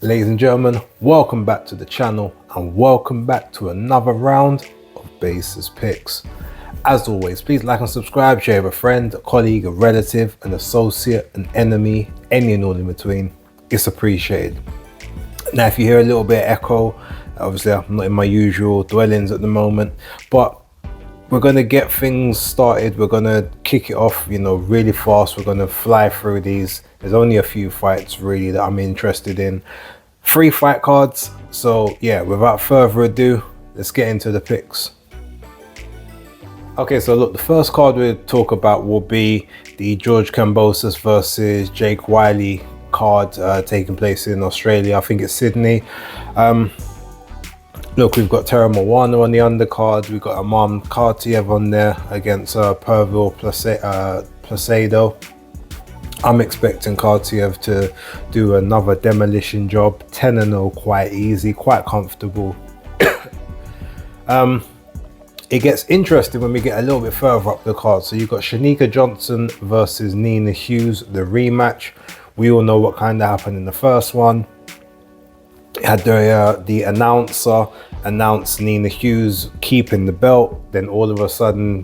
Ladies and gentlemen, welcome back to the channel and welcome back to another round of Basis Picks. As always, please like and subscribe, share with a friend, a colleague, a relative, an associate, an enemy, any and all in between. It's appreciated. Now, if you hear a little bit of echo, obviously I'm not in my usual dwellings at the moment, but we're going to get things started. We're going to kick it off, really fast. We're going to fly through these. There's only a few fights really that I'm interested in. 3 fight cards. So yeah, without further ado, let's get into the picks. Okay, so look, the first card we'll talk about will be the George Kambosos versus Jake Wiley card taking place in Australia. I think it's Sydney. Look, we've got Tara Moana on the undercard. We've got Amam Kartiev on there against Pervil Placido. I'm expecting Kartiev to do another demolition job. 10-0, quite easy, quite comfortable. It gets interesting when we get a little bit further up the card. So you've got Shanika Johnson versus Nina Hughes, the rematch. We all know what kind of happened in the first one. Had the announcer announce Nina Hughes keeping the belt, then all of a sudden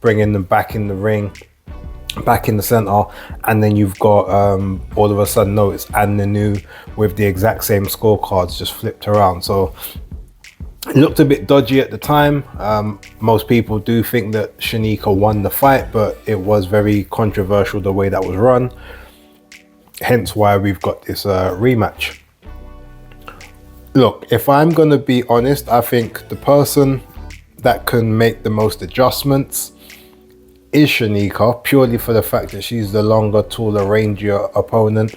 bringing them back in the ring, back in the center, and then you've got all of a sudden, no, it's Anna New with the exact same scorecards just flipped around. So it looked a bit dodgy at the time. Most people do think that Shanika won the fight, but it was very controversial the way that was run, hence why we've got this rematch. Look, if I'm going to be honest, I think the person that can make the most adjustments is Shanika, purely for the fact that she's the longer, taller, rangier opponent.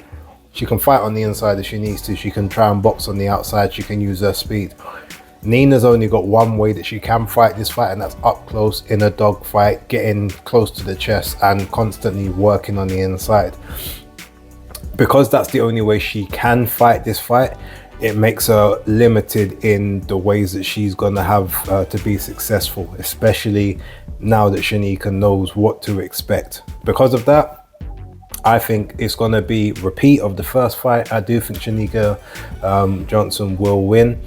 She can fight on the inside if she needs to. She can try and box on the outside. She can use her speed. Nina's only got one way that she can fight this fight, and that's up close in a dog fight, getting close to the chest and constantly working on the inside. Because that's the only way she can fight this fight, it makes her limited in the ways that she's going to have to be successful, especially now that Shanika knows what to expect. Because of that, I think it's going to be repeat of the first fight. I do think Shanika Johnson will win,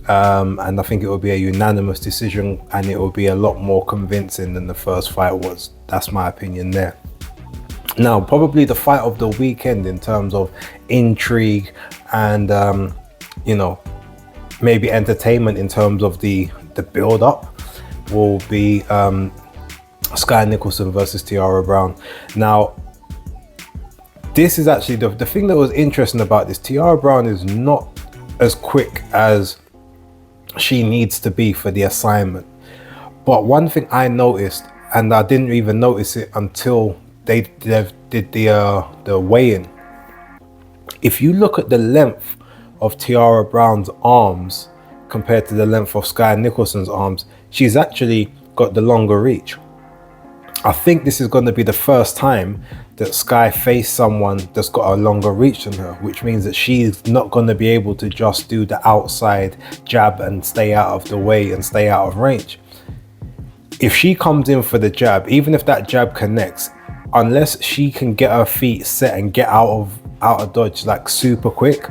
and I think it will be a unanimous decision, and it will be a lot more convincing than the first fight was. That's my opinion there. Now, probably the fight of the weekend in terms of intrigue and maybe entertainment in terms of the build up will be Skye Nicholson versus Tiara Brown. Now, this is actually the thing that was interesting about this. Tiara Brown is not as quick as she needs to be for the assignment, but one thing I noticed, and I didn't even notice it until they did the weigh-in. If you look at the length of Tiara Brown's arms compared to the length of Skye Nicholson's arms, she's actually got the longer reach. I think this is going to be the first time that Skye faced someone that's got a longer reach than her, which means that she's not going to be able to just do the outside jab and stay out of the way and stay out of range. If she comes in for the jab, even if that jab connects, unless she can get her feet set and get out of dodge like super quick,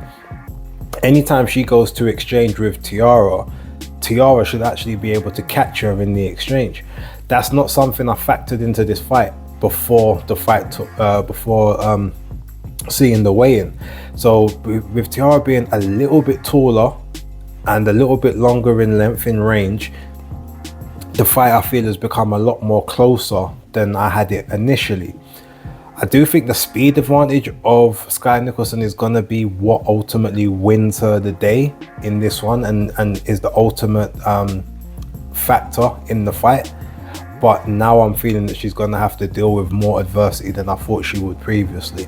anytime she goes to exchange with Tiara should actually be able to catch her in the exchange. That's not something I factored into this fight before the fight, seeing the weigh-in. So with Tiara being a little bit taller and a little bit longer in length in range, the fight I feel has become a lot more closer than I had it initially. I do think the speed advantage of Skye Nicholson is going to be what ultimately wins her the day in this one and is the ultimate factor in the fight. But now I'm feeling that she's going to have to deal with more adversity than I thought she would previously.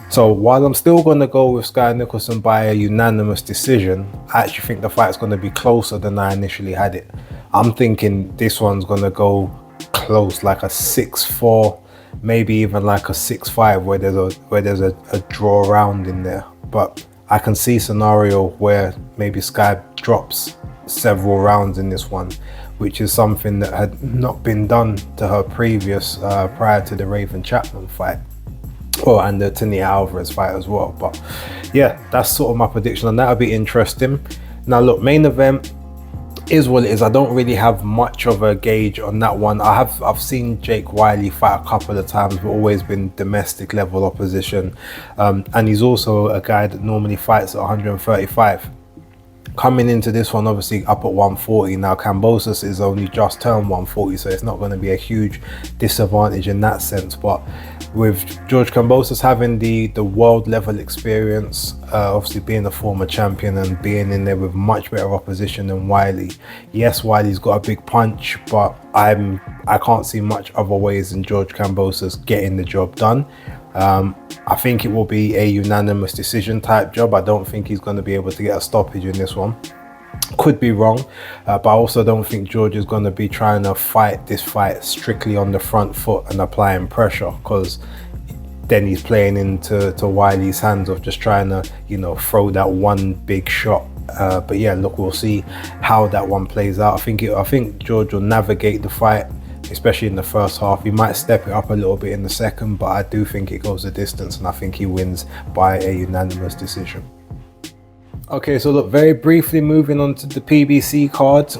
So while I'm still going to go with Skye Nicholson by a unanimous decision, I actually think the fight's going to be closer than I initially had it. I'm thinking this one's going to go close, like a 6-4, maybe even like a 6-5, where there's a draw round in there. But I can see a scenario where maybe Skye drops several rounds in this one, which is something that had not been done to her previous prior to the Raven Chapman fight. Oh, and the Tania Alvarez fight as well. But yeah, that's sort of my prediction, and that'll be interesting. Now look, main event is what it is. I don't really have much of a gauge on that one. I've seen Jake Wiley fight a couple of times, but always been domestic level opposition, and he's also a guy that normally fights at 135. Coming into this one, obviously up at 140. Now Kambosos is only just turned 140, so it's not going to be a huge disadvantage in that sense. But with George Kambosos having the world level experience, obviously being a former champion and being in there with much better opposition than Wiley. Yes, Wiley's got a big punch, but I can't see much other ways than George Kambosos getting the job done. I think it will be a unanimous decision type job. I don't think he's going to be able to get a stoppage in this one. Could be wrong, but I also don't think George is going to be trying to fight this fight strictly on the front foot and applying pressure, because then he's playing into Wiley's hands of just trying to, you know, throw that one big shot. But yeah, look, we'll see how that one plays out. I think George will navigate the fight, especially in the first half. He might step it up a little bit in the second, but I do think it goes the distance, and I think he wins by a unanimous decision. Okay, so look, very briefly moving on to the PBC card.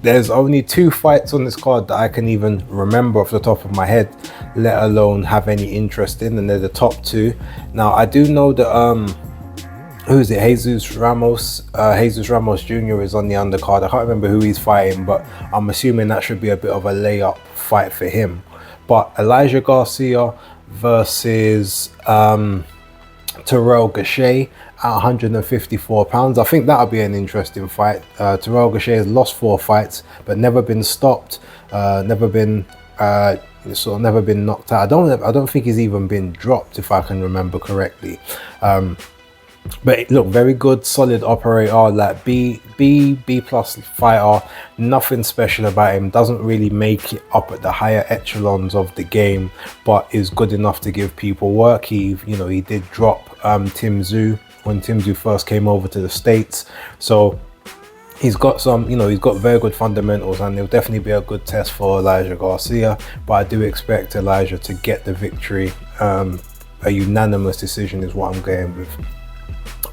There's only 2 fights on this card that I can even remember off the top of my head, let alone have any interest in, and they're the top 2. Now I do know that who is it? Jesus Ramos Jr. is on the undercard. I can't remember who he's fighting, but I'm assuming that should be a bit of a layup fight for him. But Elijah Garcia versus Terrell Gausha at 154 pounds. I think that'll be an interesting fight. Terrell Gausha has lost 4 fights, but never been stopped, never been knocked out. I don't think he's even been dropped, if I can remember correctly. But look, very good, solid operator, like B plus fighter. Nothing special about him. Doesn't really make it up at the higher echelons of the game, but is good enough to give people work. He did drop Tim Tszyu when Tim Tszyu first came over to the States, so he's got some, he's got very good fundamentals, and it'll definitely be a good test for Elijah Garcia. But I do expect Elijah to get the victory. A unanimous decision is what I'm going with.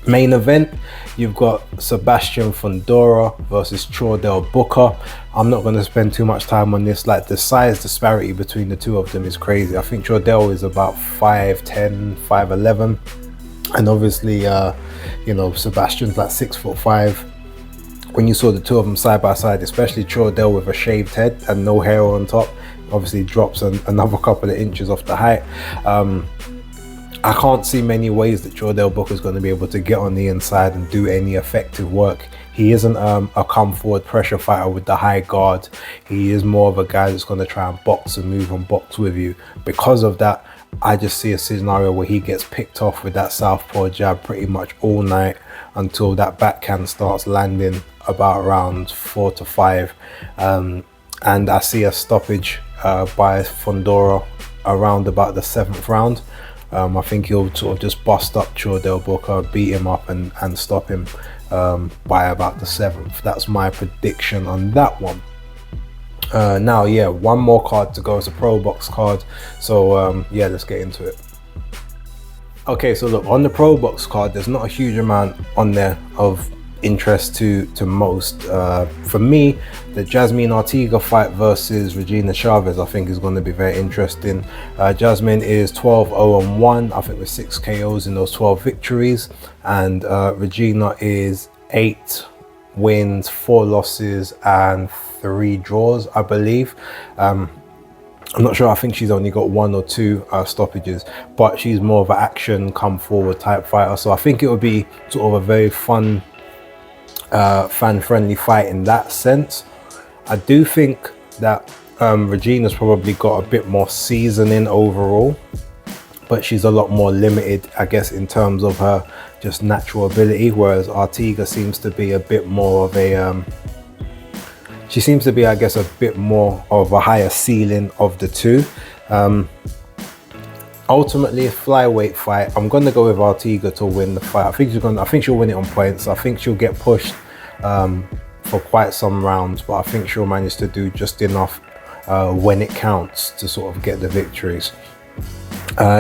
Main event, you've got Sebastian Fundora versus Chordell Booker. I'm not going to spend too much time on this. Like, the size disparity between the two of them is crazy. I think Chordell is about 5'10", 5'11", and obviously Sebastian's like 6'5". When you saw the two of them side by side, especially Chordell with a shaved head and no hair on top, obviously drops another couple of inches off the height. I can't see many ways that Chordell Booker is going to be able to get on the inside and do any effective work. He isn't a come forward pressure fighter with the high guard. He is more of a guy that's going to try and box and move and box with you. Because of that, I just see a scenario where he gets picked off with that southpaw jab pretty much all night until that backhand starts landing about rounds 4 to 5. And I see a stoppage by Fundora around about the 7th round. I think he'll sort of just bust up Chordell Booker, beat him up and stop him by about the 7th. That's my prediction on that one. Now, yeah, one more card to go. It's a pro box card. So, yeah, let's get into it. Okay, so look, on the pro box card, there's not a huge amount on there of interest to most. For me, the Jasmine Artiga fight versus Regina Chavez I think is going to be very interesting. Jasmine is 12-0-1, I think, with 6 KOs in those 12 victories, and Regina is 8 wins, 4 losses and 3 draws, I believe. I'm not sure, I think she's only got 1 or 2 stoppages, but she's more of an action come forward type fighter, so I think it would be sort of a very fun fan-friendly fight in that sense. I do think that Regina's probably got a bit more seasoning overall, but she's a lot more limited, I guess, in terms of her just natural ability, whereas Artiga seems to be a bit more of a she seems to be, I guess, a bit more of a higher ceiling of the two. Ultimately, a flyweight fight, I'm going to go with Artiga to win the fight. I think she'll win it on points. I think she'll get pushed for quite some rounds, but I think she'll manage to do just enough when it counts to sort of get the victories.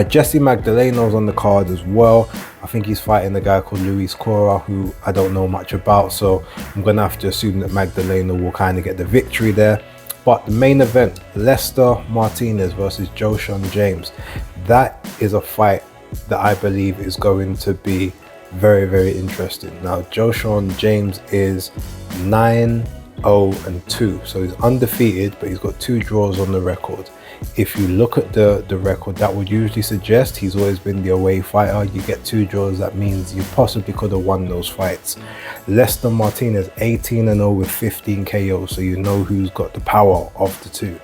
Jesse Magdaleno's on the card as well. I think he's fighting a guy called Luis Cora, who I don't know much about, so I'm gonna have to assume that Magdaleno will kind of get the victory there. But the main event, Lester Martinez versus Joshon James, that is a fight that I believe is going to be very, very interesting. Now, Joshon James is 9-0-2, so he's undefeated, but he's got 2 draws on the record. If you look at the record, that would usually suggest he's always been the away fighter. You get 2 draws, that means you possibly could have won those fights. Lester Martinez, 18-0 with 15 KOs, so you know who's got the power of the 2.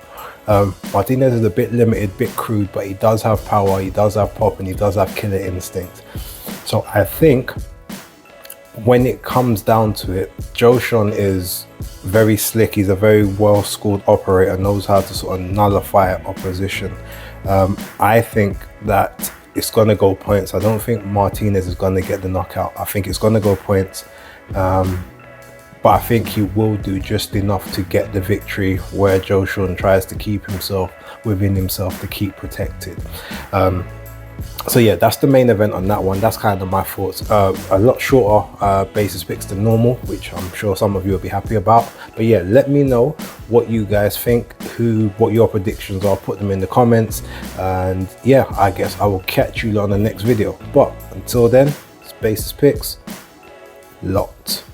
Martinez is a bit limited, bit crude, but he does have power, he does have pop, and he does have killer instinct. So I think when it comes down to it, Joshon is very slick. He's a very well-schooled operator, knows how to sort of nullify opposition. I think that it's going to go points. I don't think Martinez is going to get the knockout. I think it's going to go points. But I think he will do just enough to get the victory, where Joshon tries to keep himself within himself to keep protected. So yeah, that's the main event on that one. That's kind of my thoughts. A lot shorter basis picks than normal, which I'm sure some of you will be happy about. But yeah, let me know what you guys think, what your predictions are. Put them in the comments, and yeah, I guess I will catch you on the next video. But until then, it's basis picks locked.